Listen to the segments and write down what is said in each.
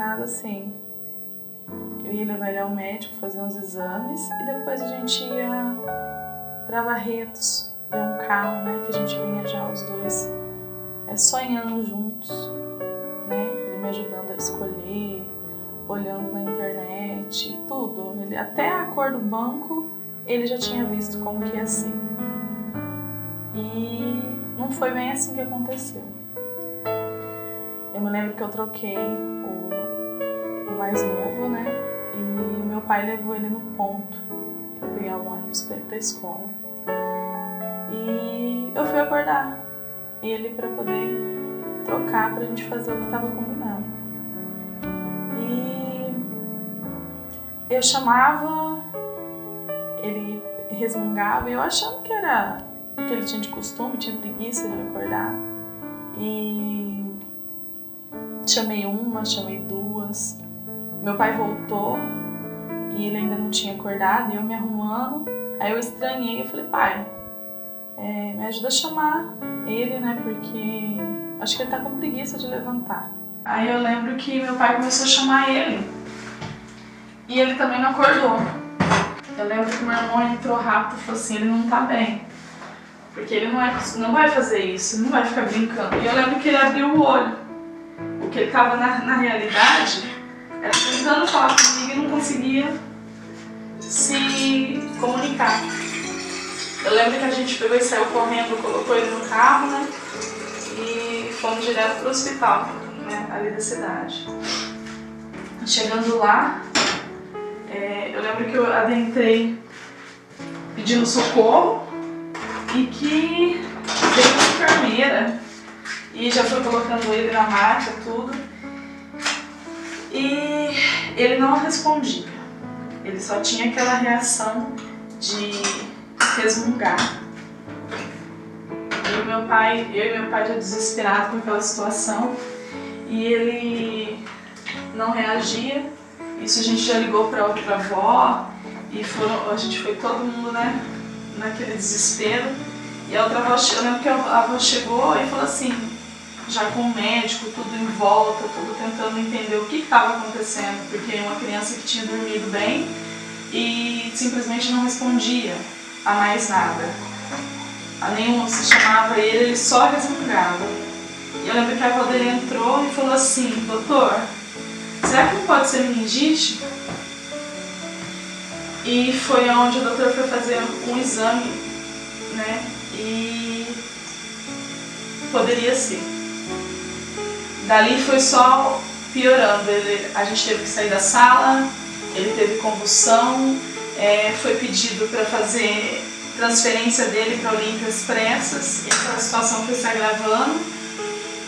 combinado assim, eu ia levar ele ao médico, fazer uns exames e depois a gente ia pra Barretos, ver um carro, né, que a gente vinha já os dois sonhando juntos, né, ele me ajudando a escolher, olhando na internet, tudo, até a cor do banco ele já tinha visto como que ia ser. E não foi bem assim que aconteceu. Eu me lembro que eu troquei o mais novo, né? E meu pai levou ele no ponto pra pegar o ônibus pra ir pra escola. E eu fui acordar ele pra poder trocar, pra gente fazer o que tava combinado. E eu chamava, ele resmungava, e eu achando que era que ele tinha de costume, tinha preguiça de acordar. E chamei uma, chamei duas. Meu pai voltou e ele ainda não tinha acordado, e eu me arrumando. Aí eu estranhei, eu falei, pai, me ajuda a chamar ele, né, porque acho que ele tá com preguiça de levantar. Aí eu lembro que meu pai começou a chamar ele e ele também não acordou. Eu lembro que meu irmão entrou rápido e falou assim, ele não tá bem. Porque ele não vai fazer isso, ele não vai ficar brincando. E eu lembro que ele abriu o olho. O que ele tava na realidade era tentando falar comigo e não conseguia se comunicar. Eu lembro que a gente pegou e saiu correndo, colocou ele no carro, né? E fomos direto pro hospital, né? Ali da cidade. Chegando lá, eu lembro que eu adentrei pedindo socorro e que veio uma enfermeira e já foi colocando ele na maca, tudo. E ele não respondia. Ele só tinha aquela reação de resmungar. Eu e meu pai já desesperados com aquela situação, e ele não reagia. Isso a gente já ligou para outra avó e a gente foi todo mundo, né, naquele desespero. E a outra avó, eu lembro que a avó chegou e falou assim, já com o médico, tudo em volta, tudo tentando entender o que estava acontecendo, porque uma criança que tinha dormido bem e simplesmente não respondia a mais nada. A nenhum se chamava ele só resmungava. E eu lembro que a avó dele entrou e falou assim, doutor, será que não pode ser meningite? E foi onde o doutor foi fazer um exame, né? E poderia ser. Dali foi só piorando. A gente teve que sair da sala, ele teve convulsão, foi pedido para fazer transferência dele para Olímpia às pressas, e a situação foi se agravando.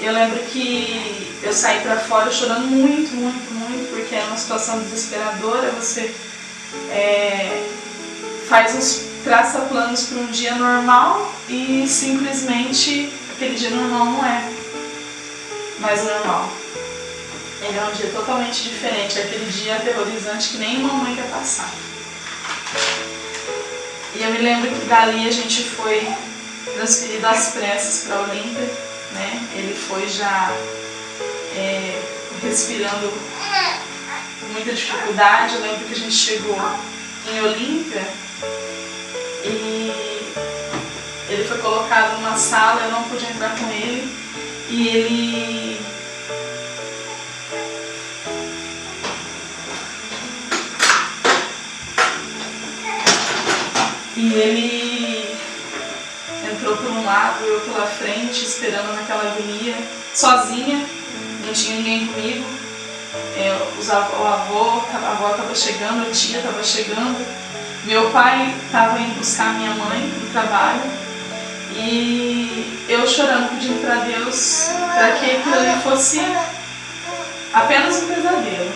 Eu lembro que eu saí para fora chorando muito, muito, muito, porque é uma situação desesperadora. Você traça planos para um dia normal e simplesmente aquele dia normal não é mais normal. Ele é um dia totalmente diferente, é aquele dia aterrorizante que nem mamãe quer passar. E eu me lembro que dali a gente foi transferido às pressas para Olímpia, né? Ele foi já respirando com muita dificuldade. Eu lembro que a gente chegou em Olímpia e ele foi colocado numa sala, eu não pude entrar com ele, e ele entrou por um lado, eu pela frente, esperando naquela agonia, sozinha, não tinha ninguém comigo. A avó estava chegando, a tia estava chegando, meu pai estava indo buscar minha mãe no trabalho, e eu chorando, pedindo para Deus para que aquilo ali fosse apenas um pesadelo.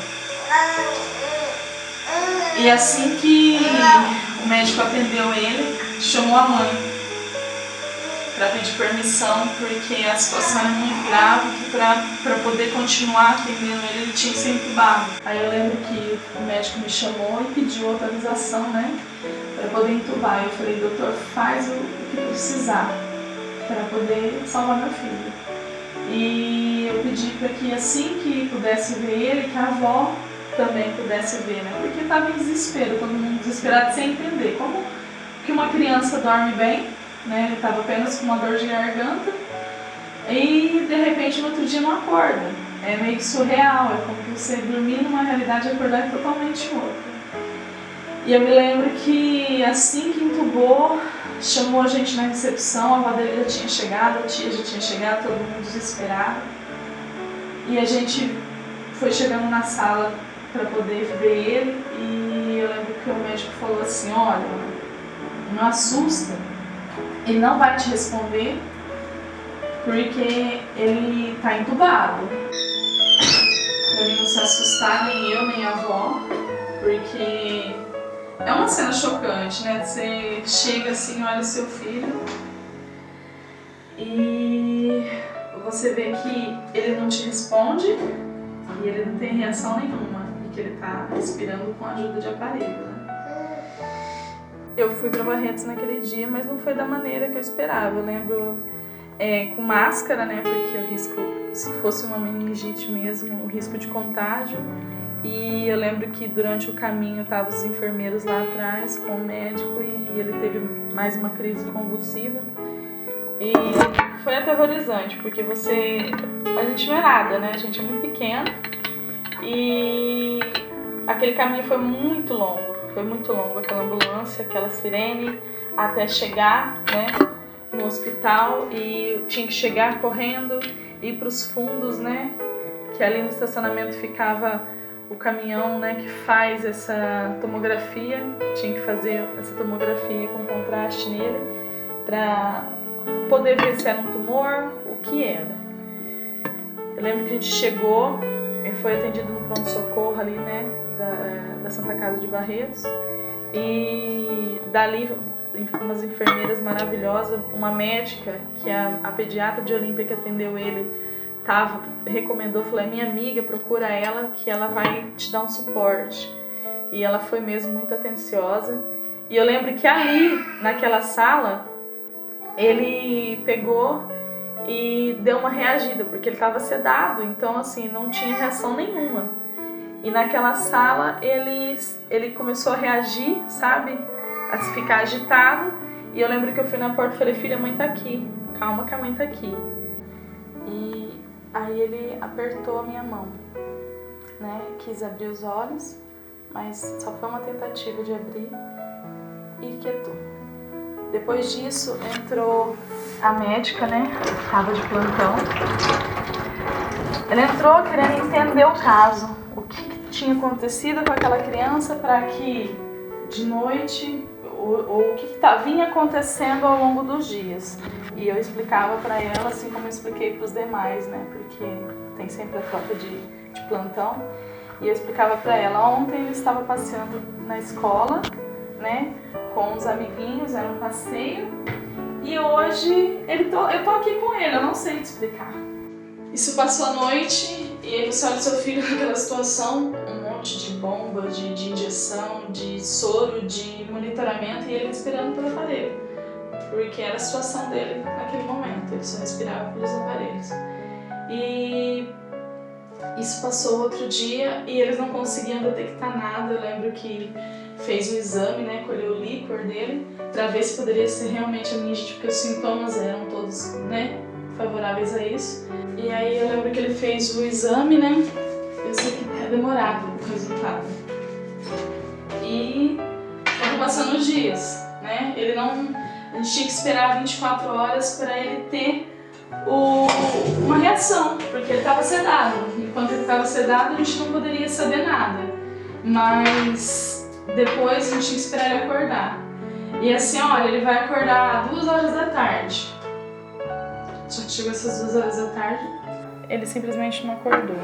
E assim que o médico atendeu ele, chamou a mãe para pedir permissão, porque a situação era muito grave, que para poder continuar atendendo ele tinha que ser entubado. Aí eu lembro que o médico me chamou e pediu autorização, né, para poder entubar. Eu falei, doutor, faz o que precisar para poder salvar meu filho. E eu pedi para que assim que pudesse ver ele, que a avó também pudesse ver, né? Porque estava em desespero, todo mundo desesperado sem entender como que uma criança dorme bem, né? Ele estava apenas com uma dor de garganta e de repente no outro dia não acorda. É meio que surreal, é como você dormir numa realidade e acordar totalmente outra. E eu me lembro que assim que entubou, chamou a gente na recepção, a avó dele já tinha chegado, a tia já tinha chegado, todo mundo desesperado. E a gente foi chegando na sala para poder ver ele e eu lembro que o médico falou assim, olha, não assusta, ele não vai te responder porque ele está entubado. Para ele não se assustar, nem eu, nem a avó, porque é uma cena chocante, né? Você chega assim, olha o seu filho e você vê que ele não te responde e ele não tem reação nenhuma e que ele tá respirando com a ajuda de aparelho, né? Eu fui para Barretos naquele dia, mas não foi da maneira que eu esperava. Eu lembro com máscara, né? Porque o risco, se fosse uma meningite mesmo, o risco de contágio. E eu lembro que durante o caminho estavam os enfermeiros lá atrás com o médico e ele teve mais uma crise convulsiva. E foi aterrorizante, porque a gente não é nada, né? A gente é muito pequeno e aquele caminho foi muito longo aquela ambulância, aquela sirene, até chegar, né, no hospital e eu tinha que chegar correndo, ir para os fundos, né, que ali no estacionamento ficava o caminhão, né, que faz essa tomografia, tinha que fazer essa tomografia com contraste nele para poder ver se era um tumor, o que era. Eu lembro que a gente chegou, foi atendido no pronto-socorro ali, né, da Santa Casa de Barretos, e dali umas enfermeiras maravilhosas, uma médica, que é a pediatra de Olímpia que atendeu ele, recomendou, falou, é minha amiga, procura ela que ela vai te dar um suporte. E ela foi mesmo muito atenciosa. E eu lembro que ali, naquela sala, ele pegou e deu uma reagida, porque ele estava sedado, então assim, não tinha reação nenhuma. E naquela sala ele começou a reagir, sabe? A ficar agitado. E eu lembro que eu fui na porta e falei, filha, a mãe tá aqui, calma que a mãe tá aqui. E aí ele apertou a minha mão, né? Quis abrir os olhos, mas só foi uma tentativa de abrir e quietou. Depois disso entrou a médica, né? Estava de plantão. Ela entrou querendo entender o caso, o que tinha acontecido com aquela criança para que de noite ou o que vinha acontecendo ao longo dos dias. E eu explicava para ela, assim como eu expliquei para os demais, né? Porque tem sempre a troca de plantão. E eu explicava para ela, ontem ele estava passeando na escola, né? Com os amiguinhos, era um passeio. E hoje eu tô aqui com ele, eu não sei te explicar. Isso passou a noite e aí você olha seu filho naquela situação, um monte de bomba, de injeção, de soro, de monitoramento e ele respirando pelo aparelho. Porque era a situação dele naquele momento, ele só respirava pelos aparelhos. E isso passou outro dia e eles não conseguiam detectar nada. Eu lembro que fez o exame, né, colheu o líquor dele para ver se poderia ser realmente a meningite, porque os sintomas eram todos, né, favoráveis a isso. E aí eu lembro que ele fez o exame, né, eu sei que é demorado o resultado. E foram passando os dias, né, a gente tinha que esperar 24 horas para ele ter uma reação, porque ele estava sedado. Enquanto ele estava sedado, a gente não poderia saber nada. Mas depois a gente tinha que esperar ele acordar. E assim, olha, ele vai acordar 2 horas da tarde. Só que chegou essas 2 horas da tarde, ele simplesmente não acordou.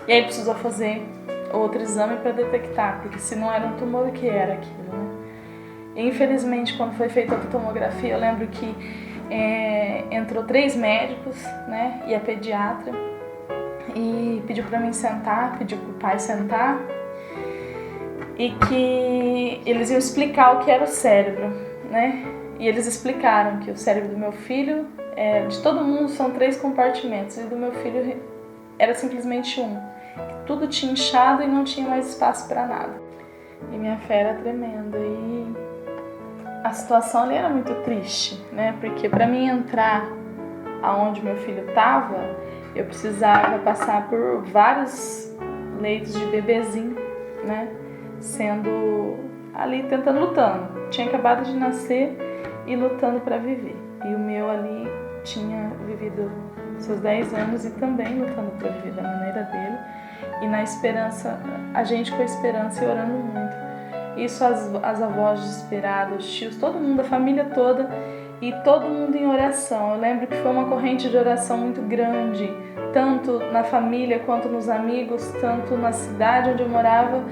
E aí precisou fazer outro exame para detectar, porque se não era um tumor, o que era aquilo, né? E, infelizmente, quando foi feita a tomografia, eu lembro que entrou 3 médicos, né, e a pediatra, e pediu para mim sentar, pediu para o pai sentar, e que eles iam explicar o que era o cérebro, né? E eles explicaram que o cérebro do meu filho de todo mundo são 3 compartimentos, e do meu filho era simplesmente um. Tudo tinha inchado e não tinha mais espaço para nada. E minha fé era tremenda. E a situação ali era muito triste, né? Porque para mim entrar aonde meu filho estava, eu precisava passar por vários leitos de bebezinho, né? Sendo ali lutando. Tinha acabado de nascer e lutando para viver. E o meu ali tinha vivido seus 10 anos e também lutando para viver da maneira dele. E na esperança, a gente com a esperança e orando muito. Isso as avós desesperadas, os tios, todo mundo, a família toda, e todo mundo em oração. Eu lembro que foi uma corrente de oração muito grande, tanto na família quanto nos amigos, tanto na cidade onde eu morava,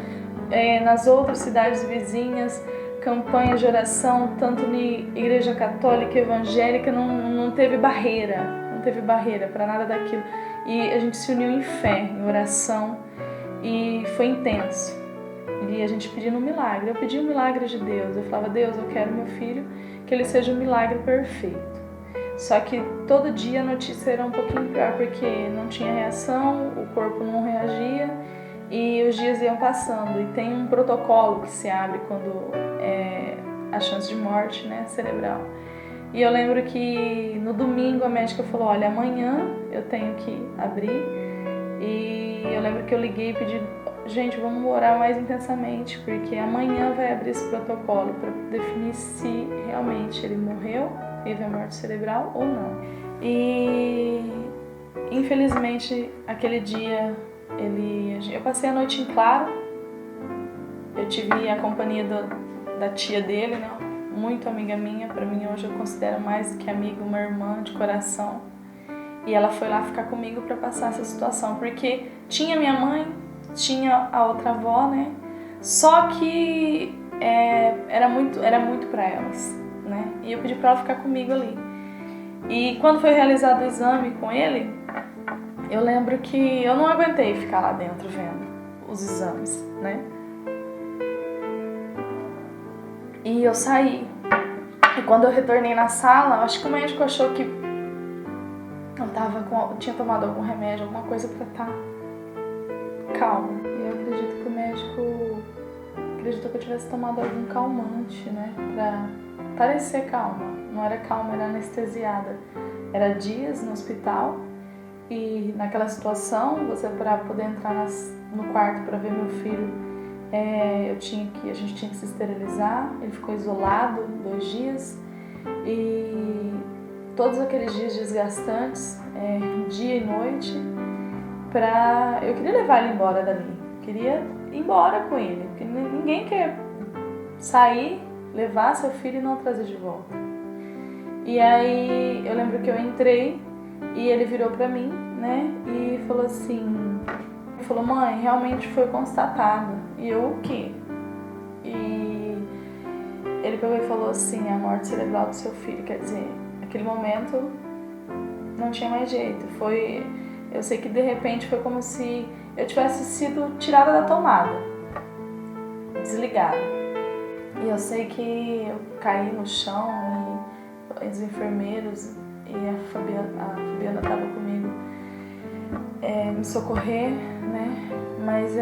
nas outras cidades vizinhas, campanhas de oração, tanto na igreja católica, evangélica, não teve barreira para nada daquilo. E a gente se uniu em fé, em oração, e foi intenso. E a gente pedindo um milagre. Eu pedi um milagre de Deus. Eu falava, Deus, eu quero meu filho, que ele seja um milagre perfeito. Só que todo dia a notícia era um pouquinho pior, porque não tinha reação, o corpo não reagia e os dias iam passando. E tem um protocolo que se abre quando a chance de morte, né, cerebral. E eu lembro que no domingo a médica falou, olha, amanhã eu tenho que abrir. E eu lembro que eu liguei e pedi, gente, vamos orar mais intensamente, porque amanhã vai abrir esse protocolo para definir se realmente ele morreu, teve a morte cerebral ou não. E infelizmente aquele dia eu passei a noite em claro. Eu tive a companhia da tia dele, né? Muito amiga minha, para mim hoje eu considero mais do que amiga, uma irmã de coração. E ela foi lá ficar comigo para passar essa situação, porque tinha minha mãe, tinha a outra avó, né? Só que era muito para elas, né? E eu pedi para ela ficar comigo ali. E quando foi realizado o exame com ele, eu lembro que eu não aguentei ficar lá dentro vendo os exames, né? E eu saí. E quando eu retornei na sala, acho que o médico achou que eu tinha tomado algum remédio, alguma coisa pra estar calma. E eu acredito que o médico acreditou que eu tivesse tomado algum calmante, né? Pra parecer calma. Não era calma, era anestesiada. Era dias no hospital e naquela situação, para poder entrar no quarto para ver meu filho, a gente tinha que se esterilizar. Ele ficou isolado 2 dias e todos aqueles dias desgastantes, dia e noite, eu queria levar ele embora dali, queria ir embora com ele, porque ninguém quer sair, levar seu filho e não trazer de volta. E aí eu lembro que eu entrei e ele virou pra mim, né, e falou assim, mãe, realmente foi constatado. E eu, o quê? E ele pegou e falou assim, a morte cerebral do seu filho. Quer dizer, naquele momento não tinha mais jeito. Eu sei que de repente foi como se eu tivesse sido tirada da tomada, desligada. E eu sei que eu caí no chão e os enfermeiros e a Fabiana estava comigo, me socorrer, né? Mas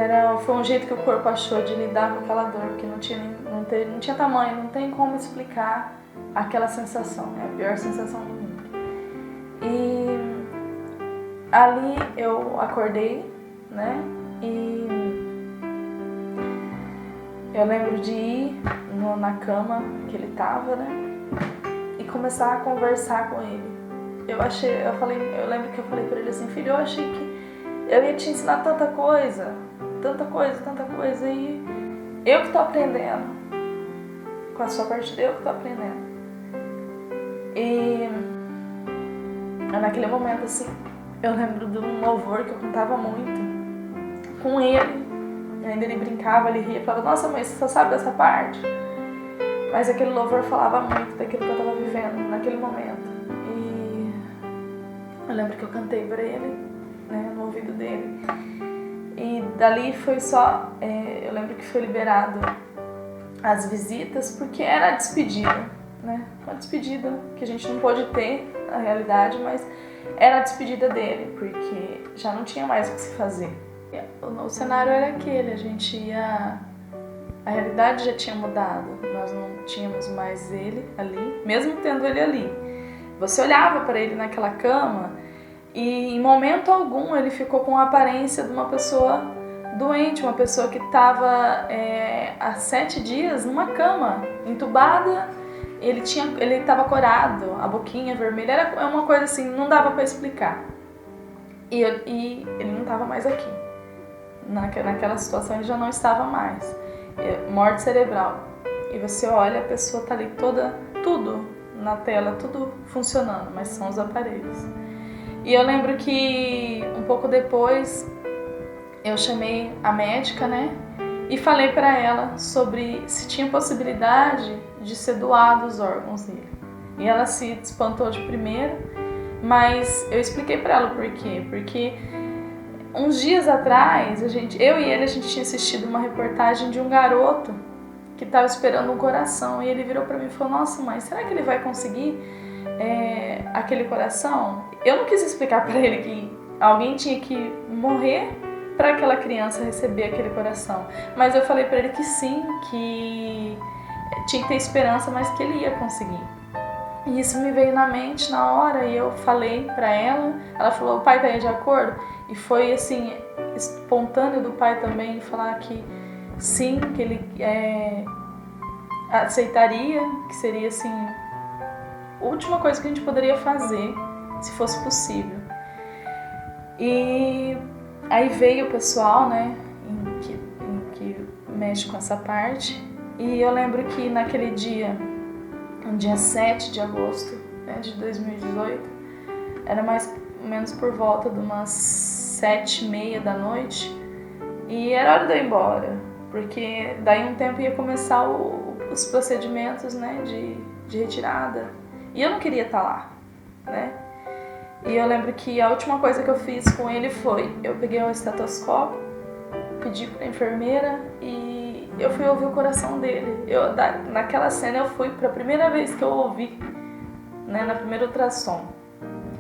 foi um jeito que o corpo achou de lidar com aquela dor, porque não tinha tamanho, não tem como explicar aquela sensação, é a pior sensação do mundo. E ali eu acordei, né? E eu lembro de ir na cama que ele tava, né? E começar a conversar com ele. Eu lembro que eu falei pra ele assim, filho, eu achei que eu ia te ensinar tanta coisa, e eu que tô aprendendo. Com a sua parte, eu que tô aprendendo. E naquele momento, assim, eu lembro de um louvor que eu cantava muito com ele. Ainda ele brincava, ele ria, falava, nossa mãe, você só sabe dessa parte? Mas aquele louvor falava muito daquilo que eu tava vivendo naquele momento. E eu lembro que eu cantei pra ele, né, no ouvido dele. E dali foi só, eu lembro que foi liberado as visitas, porque era a despedida, né? Uma despedida que a gente não pôde ter a realidade, mas era a despedida dele, porque já não tinha mais o que se fazer. O cenário era aquele, a gente ia... A realidade já tinha mudado, nós não tínhamos mais ele ali, mesmo tendo ele ali. Você olhava para ele naquela cama e em momento algum ele ficou com a aparência de uma pessoa doente, uma pessoa que estava há 7 dias numa cama, entubada. Ele estava corado, a boquinha vermelha, era uma coisa assim, não dava para explicar. E ele não estava mais aqui. Naquela situação ele já não estava mais. Morte cerebral. E você olha, a pessoa está ali toda, tudo na tela, tudo funcionando, mas são os aparelhos. E eu lembro que um pouco depois eu chamei a médica, né? E falei para ela sobre se tinha possibilidade de ser doado os órgãos dele. E ela se espantou de primeira, mas eu expliquei para ela por quê. Porque uns dias atrás, eu e ele, a gente tinha assistido uma reportagem de um garoto que estava esperando um coração. E ele virou para mim e falou: nossa mãe, será que ele vai conseguir aquele coração? Eu não quis explicar para ele que alguém tinha que morrer para aquela criança receber aquele coração. Mas eu falei para ele que sim, que tinha que ter esperança, mas que ele ia conseguir. E isso me veio na mente na hora e eu falei para ela. Ela falou: o pai tá aí de acordo? E foi assim, espontâneo do pai também falar que sim, que ele aceitaria, que seria assim, a última coisa que a gente poderia fazer, se fosse possível. E aí veio o pessoal, né, que mexe com essa parte. E eu lembro que naquele dia, no dia 7 de agosto, né, de 2018, era mais ou menos por volta de umas 7h30 da noite, e era hora de eu ir embora, porque daí um tempo ia começar os procedimentos, né, de retirada, e eu não queria estar lá, né? E eu lembro que a última coisa que eu fiz com ele foi, eu peguei um estetoscópio, pedi pra enfermeira e eu fui ouvir o coração dele. Naquela cena eu fui pra primeira vez que eu ouvi, né, na primeira ultrassom.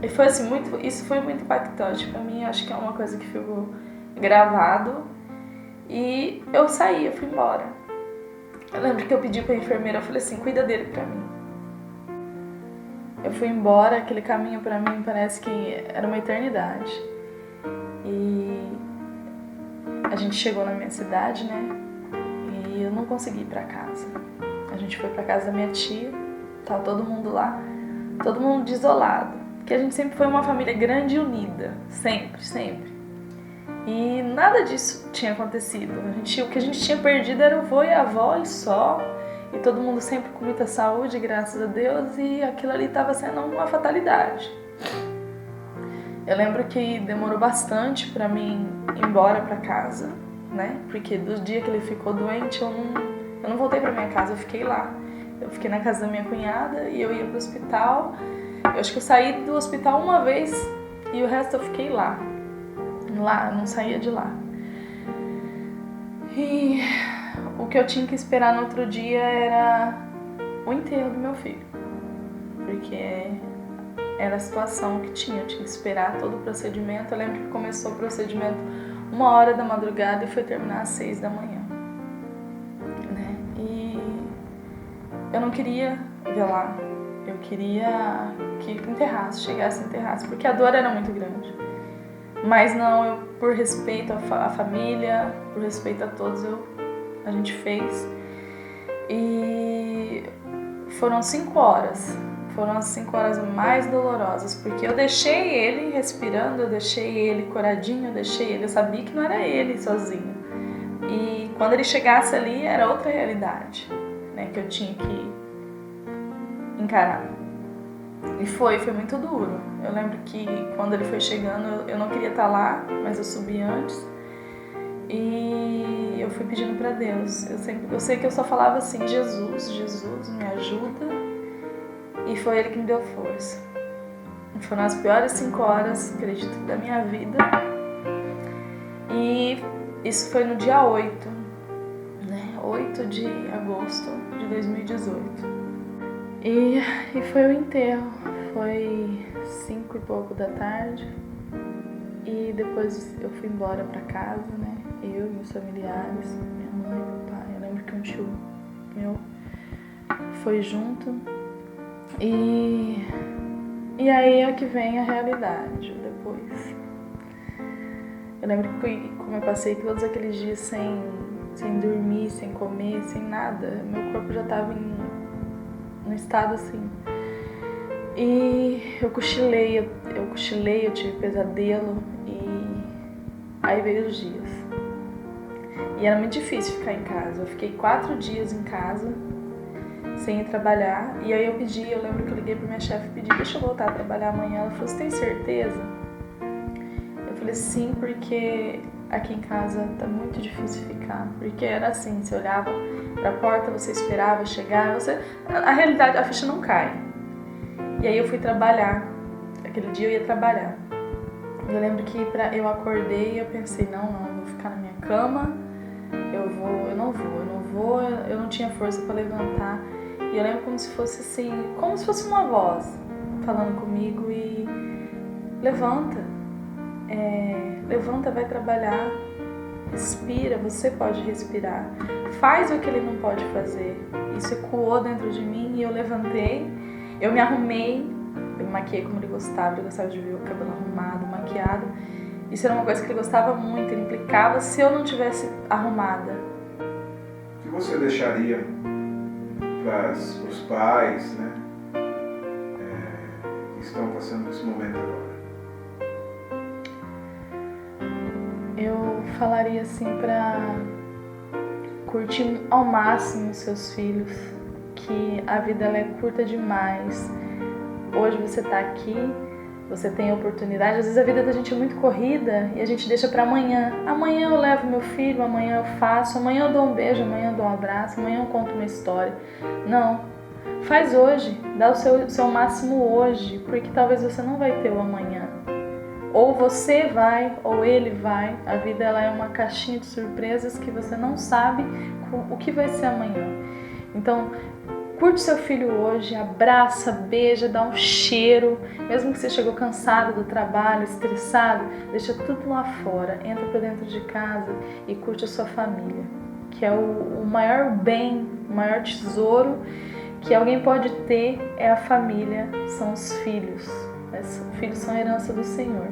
E foi assim, isso foi muito impactante pra mim, acho que é uma coisa que ficou gravado. E eu saí, eu fui embora. Eu lembro que eu pedi pra enfermeira, eu falei assim: cuida dele pra mim. Eu fui embora, aquele caminho pra mim parece que era uma eternidade. E a gente chegou na minha cidade, né? E eu não consegui ir pra casa. A gente foi pra casa da minha tia, tava todo mundo lá, todo mundo desolado. Porque a gente sempre foi uma família grande e unida, sempre, sempre. E nada disso tinha acontecido. O que a gente tinha perdido era o avô e a avó e só. E todo mundo sempre com muita saúde, graças a Deus, e aquilo ali estava sendo uma fatalidade. Eu lembro que demorou bastante para mim ir embora para casa, né? Porque do dia que ele ficou doente, eu não voltei para minha casa, eu fiquei lá. Eu fiquei na casa da minha cunhada e eu ia pro hospital. Eu acho que eu saí do hospital uma vez e o resto eu fiquei lá. Lá, eu não saía de lá. E o que eu tinha que esperar no outro dia era o enterro do meu filho. Porque era a situação que tinha, eu tinha que esperar todo o procedimento. Eu lembro que começou o procedimento 1h da madrugada e foi terminar às 6 da manhã. Né? E eu não queria velar, eu queria que enterrasse, chegasse e enterrasse, porque a dor era muito grande. Mas não, por respeito à família, por respeito a todos, a gente fez. E foram 5 horas. Foram as 5 horas mais dolorosas, porque eu deixei ele respirando, eu deixei ele coradinho, eu sabia que não era ele sozinho. E quando ele chegasse ali, era outra realidade, né, que eu tinha que encarar. E foi muito duro. Eu lembro que quando ele foi chegando, eu não queria estar lá, mas eu subi antes. E eu fui pedindo para Deus. Eu sei que eu só falava assim: Jesus, Jesus, me ajuda. E foi Ele que me deu força. Foram as piores 5 horas, acredito, da minha vida. E isso foi no dia 8, né? 8 de agosto de 2018. E foi o enterro. Foi 5 e pouco da tarde e depois eu fui embora pra casa, né? Eu, meus familiares, minha mãe, meu pai. Eu lembro que um tio meu foi junto. E aí é que vem a realidade depois. Eu lembro que como eu passei todos aqueles dias sem dormir, sem comer, sem nada, meu corpo já estava num estado assim. E eu cochilei, eu tive pesadelo e aí veio os dias. E era muito difícil ficar em casa. Eu fiquei 4 dias em casa, sem ir trabalhar. E aí eu lembro que eu liguei pra minha chefe e pedi, deixa eu voltar a trabalhar amanhã. Ela falou, você tem certeza? Eu falei, sim, porque aqui em casa tá muito difícil ficar. Porque era assim, você olhava pra porta, você esperava chegar, a realidade, a ficha não cai. E aí eu fui trabalhar. Aquele dia eu ia trabalhar. Eu lembro que eu acordei e eu pensei, não, eu vou ficar na minha cama, eu não tinha força pra levantar. E eu lembro como se fosse assim, como se fosse uma voz falando comigo e levanta, vai trabalhar, respira, você pode respirar, faz o que ele não pode fazer. Isso ecoou dentro de mim e eu levantei, eu me arrumei, eu me maquiei como ele gostava de ver o cabelo arrumado, maquiado. Isso era uma coisa que ele gostava muito, ele implicava se eu não tivesse arrumada. O que você deixaria para os pais, né, que estão passando esse momento agora? Eu falaria assim para curtir ao máximo os seus filhos, que a vida ela é curta demais. Hoje você tá aqui, você tem a oportunidade. Às vezes a vida da gente é muito corrida e a gente deixa para amanhã. Amanhã eu levo meu filho, amanhã eu faço, amanhã eu dou um beijo, amanhã eu dou um abraço, amanhã eu conto uma história. Não, faz hoje, dá o seu máximo hoje, porque talvez você não vai ter o amanhã. Ou você vai, ou ele vai. A vida ela é uma caixinha de surpresas que você não sabe o que vai ser amanhã. Então, curte seu filho hoje, abraça, beija, dá um cheiro. Mesmo que você chegou cansado do trabalho, estressado, deixa tudo lá fora. Entra pra dentro de casa e curte a sua família, que é o maior bem, o maior tesouro que alguém pode ter é a família, são os filhos. Os filhos são a herança do Senhor.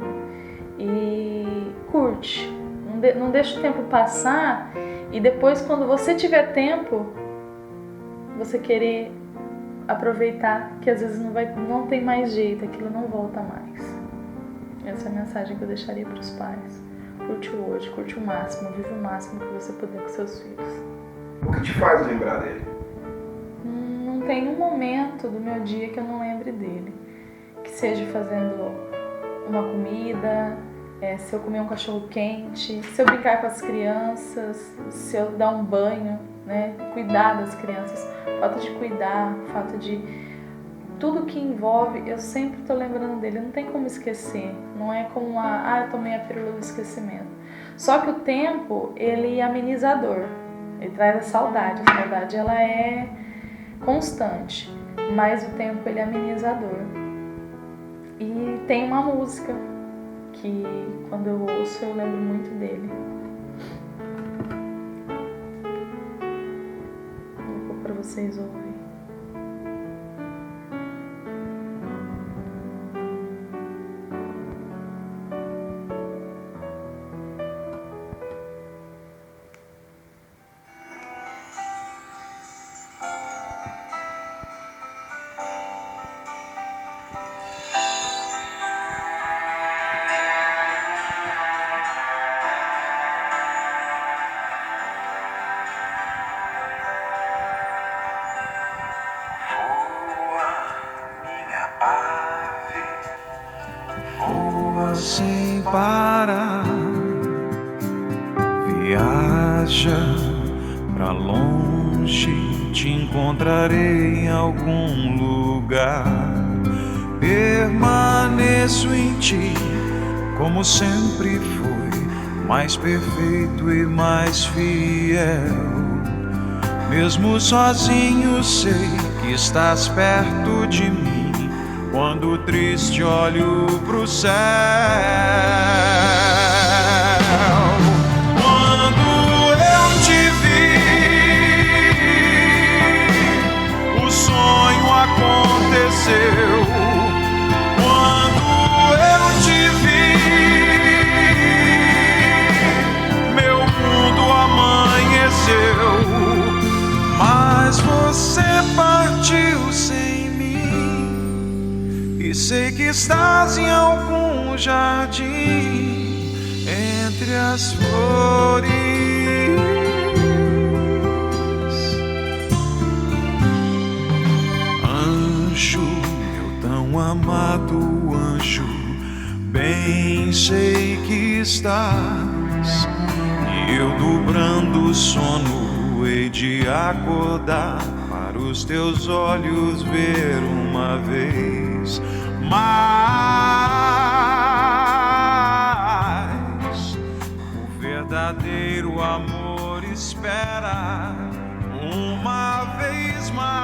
E curte, não deixa o tempo passar e depois quando você tiver tempo, você querer aproveitar, que às vezes não tem mais jeito, aquilo não volta mais. Essa é a mensagem que eu deixaria para os pais. Curte o hoje, curte o máximo, vive o máximo que você puder com seus filhos. O que te faz lembrar dele? Não tem um momento do meu dia que eu não lembre dele. Que seja fazendo uma comida, se eu comer um cachorro quente, se eu brincar com as crianças, se eu dar um banho, né? Cuidar das crianças, o fato de cuidar, o fato de tudo que envolve, eu sempre estou lembrando dele, não tem como esquecer, não é como eu tomei a pílula do esquecimento. Só que o tempo, ele é amenizador, ele traz a saudade ela é constante, mas o tempo ele é amenizador. E tem uma música que quando eu ouço eu lembro muito dele. Vou pôr pra vocês ouvirem. Sem parar, viaja pra longe, te encontrarei em algum lugar. Permaneço em ti, como sempre fui, mais perfeito e mais fiel. Mesmo sozinho sei que estás perto de mim, quando triste olho pro céu. Quando eu te vi, o sonho aconteceu. Quando eu te vi, meu mundo amanheceu. Mas você partiu sem mim, e sei que estás em algum jardim entre as flores. Anjo, meu tão amado anjo, bem sei que estás, e eu dobrando o sono hei de acordar para os teus olhos ver uma vez mais. O verdadeiro amor espera uma vez mais.